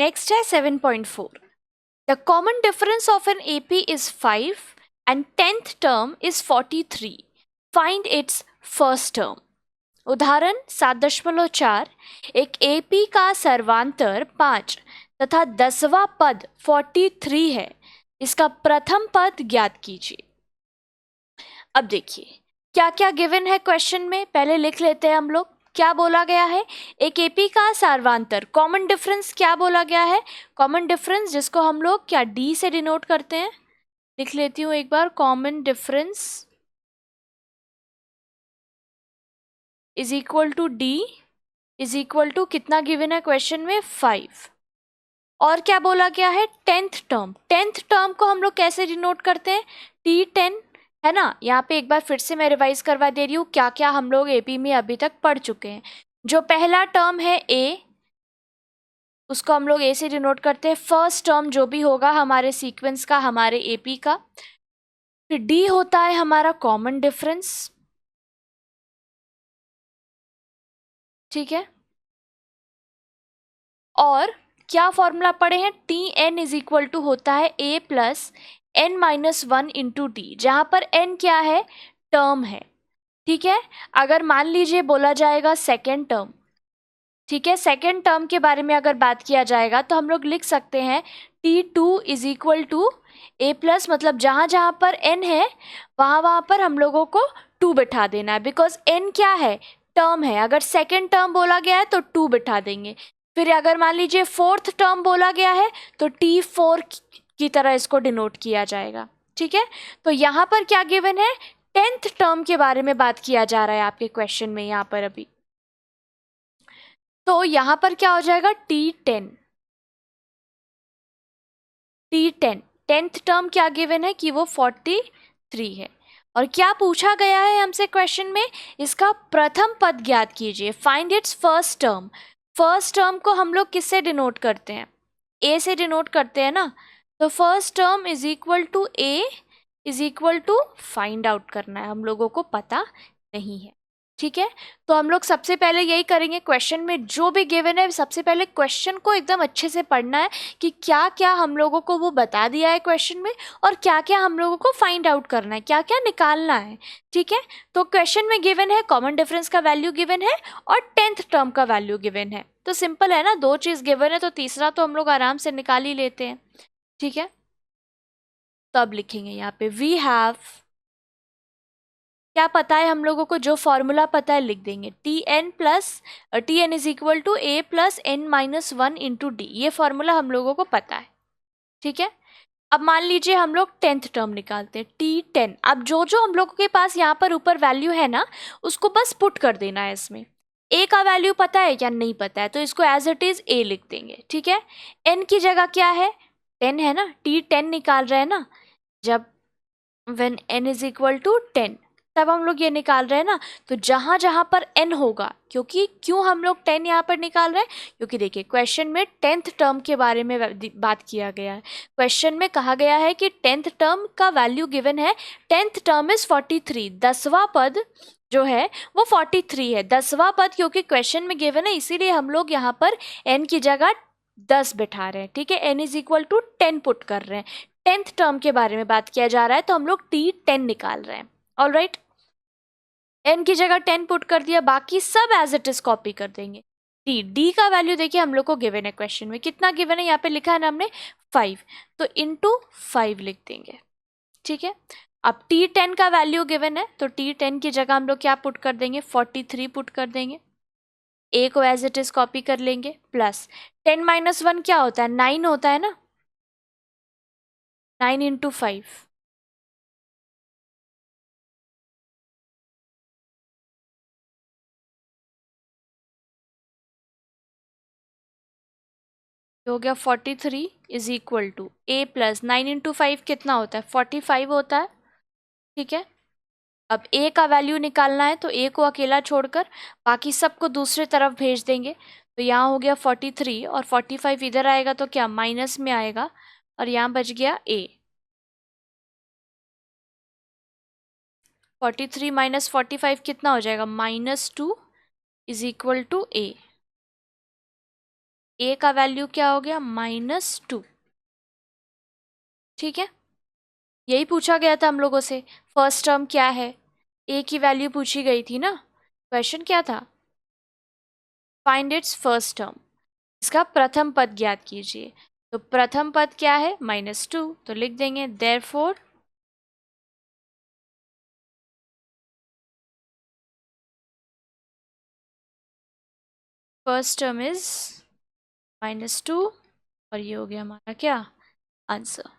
Next है 7.4. The common difference of an AP is 5 and 10th term is 43. Find its first term. उदाहरण 7.4. एक AP का सर्वांतर 5 तथा 10वां पद 43 है. इसका प्रथम पद ज्ञात कीजिए. अब देखिए क्या क्या गिवन है क्वेश्चन में, पहले लिख लेते हैं हम लोग. क्या बोला गया है? एक एपी का सर्वांतर. कॉमन डिफरेंस क्या बोला गया है? कॉमन डिफरेंस जिसको हम लोग क्या डी से डिनोट करते हैं. लिख लेती हूं एक बार. Common difference is equal to D is equal to कितना गिवन है क्वेश्चन में? 5. और क्या बोला गया है? 10th term. 10th टर्म को हम लोग कैसे डिनोट करते हैं? T10 है ना. यहाँ पे एक बार फिर से मैं रिवाइज करवा दे रही हूँ क्या क्या हम लोग एपी में अभी तक पढ़ चुके हैं. जो पहला टर्म है ए, उसको हम लोग ए से डिनोट करते हैं. फर्स्ट टर्म जो भी होगा हमारे सीक्वेंस का, हमारे एपी का. फिर डी होता है हमारा कॉमन डिफरेंस. ठीक है. और क्या फॉर्मूला पढ़े हैं? T N is equal to होता है A plus N minus 1 into D, जहां पर एन क्या है? टर्म है. ठीक है. अगर मान लीजिए बोला जाएगा सेकेंड टर्म. ठीक है. सेकेंड टर्म के बारे में अगर बात किया जाएगा तो हम लोग लिख सकते हैं T2 is equal to A plus, मतलब जहां जहां पर एन है वहां वहां पर हम लोगों को 2 बिठा देना है, बिकॉज एन क्या है? टर्म है. अगर सेकेंड टर्म बोला गया है तो 2 बिठा देंगे. फिर अगर मान लीजिए फोर्थ टर्म बोला गया है तो T4 की तरह इसको डिनोट किया जाएगा. ठीक है. तो यहाँ पर क्या गिवन है? 10th टर्म के बारे में बात किया जा रहा है आपके क्वेश्चन में यहाँ पर अभी. तो यहाँ पर क्या हो जाएगा? T10. 10th टर्म क्या गिवन है कि वो 43 है. और क्या पूछा गया है हमसे क्वेश्चन में? इसका प्रथम पद ज्ञात कीजिए. Find its first term. First term को हम लोग किससे डिनोट करते हैं? ए से डिनोट करते हैं ना. तो first term is equal to A is equal to find out करना है, हम लोगों को पता नहीं है. ठीक है. तो हम लोग सबसे पहले यही करेंगे. क्वेश्चन में जो भी गिवन है सबसे पहले क्वेश्चन को एकदम अच्छे से पढ़ना है कि क्या क्या हम लोगों को वो बता दिया है क्वेश्चन में और क्या क्या हम लोगों को फाइंड आउट करना है, क्या क्या निकालना है. ठीक है. तो क्वेश्चन में गिवन है कॉमन डिफरेंस का वैल्यू गिवन है और 10th टर्म का वैल्यू गिवन है. तो सिंपल है ना, 2 चीज गिवन है तो तीसरा तो हम लोग आराम से निकाल ही लेते हैं. ठीक है. तो अब लिखेंगे यहाँ पे वी हैव, क्या पता है हम लोगों को? जो फॉर्मूला पता है लिख देंगे. T N is equal to A plus N minus 1 into d. ये फॉर्मूला हम लोगों को पता है. ठीक है. अब मान लीजिए हम लोग 10th टर्म निकालते हैं. T10. अब जो जो हम लोगों के पास यहाँ पर ऊपर वैल्यू है ना, उसको बस पुट कर देना है इसमें. ए का वैल्यू पता है या नहीं पता है, तो इसको एज इट इज ए लिख देंगे. ठीक है. एन की जगह क्या है? 10 है ना. T10 निकाल रहे हैं ना. जब when n is equal to 10 तब हम लोग ये निकाल रहे हैं ना. तो जहां जहां पर n होगा, क्योंकि क्यों हम लोग 10 यहाँ पर निकाल रहे हैं? क्योंकि देखिए क्वेश्चन में 10th टर्म के बारे में बात किया गया है. क्वेश्चन में कहा गया है कि 10th टर्म का वैल्यू गिवन है. 10th term is 43. 10वां पद जो है वो 43 है. 10वां पद क्योंकि क्वेश्चन में गिवन है, इसीलिए हम लोग यहाँ पर n की जगह 10 बिठा रहे हैं. ठीक है. n is equal to 10 put कर रहे हैं. 10th टर्म के बारे में बात किया जा रहा है तो हम लोग T10 निकाल रहे हैं. All right. n की जगह 10 पुट कर दिया, बाकी सब एज इट इज कॉपी कर देंगे. डी का वैल्यू देखिए हम लोग को गिवन है क्वेश्चन में. कितना गिवन है? यहाँ पे लिखा है ना हमने 5, तो इंटू 5 लिख देंगे. ठीक है. अब T10 का वैल्यू गिवन है तो T10 की जगह हम लोग क्या पुट कर देंगे? 43 पुट कर देंगे. ए को एज इट इज कॉपी कर लेंगे. प्लस 10 माइनस 1 क्या होता है? 9 होता है ना. 9 इंटू 5 हो गया 43 is equal to A plus 9 into 5 कितना होता है? 45 होता है. ठीक है. अब ए का वैल्यू निकालना है तो ए को अकेला छोड़कर बाकी सबको दूसरे तरफ भेज देंगे. तो यहाँ हो गया 43 और 45 इधर आएगा तो क्या माइनस में आएगा और यहाँ बच गया ए. 43 माइनस 45 कितना हो जाएगा? -2 इज इक्वल टू ए. ए का वैल्यू क्या हो गया, -2। ठीक है, यही पूछा गया था हम लोगों से। फर्स्ट टर्म क्या है, ए की वैल्यू पूछी गई थी ना। क्वेश्चन क्या था, फाइंड इट्स फर्स्ट टर्म, इसका प्रथम पद ज्ञात कीजिए। तो प्रथम पद क्या है, -2, तो लिख देंगे देयरफॉर फर्स्ट टर्म इज -2, और ये हो गया हमारा क्या आंसर।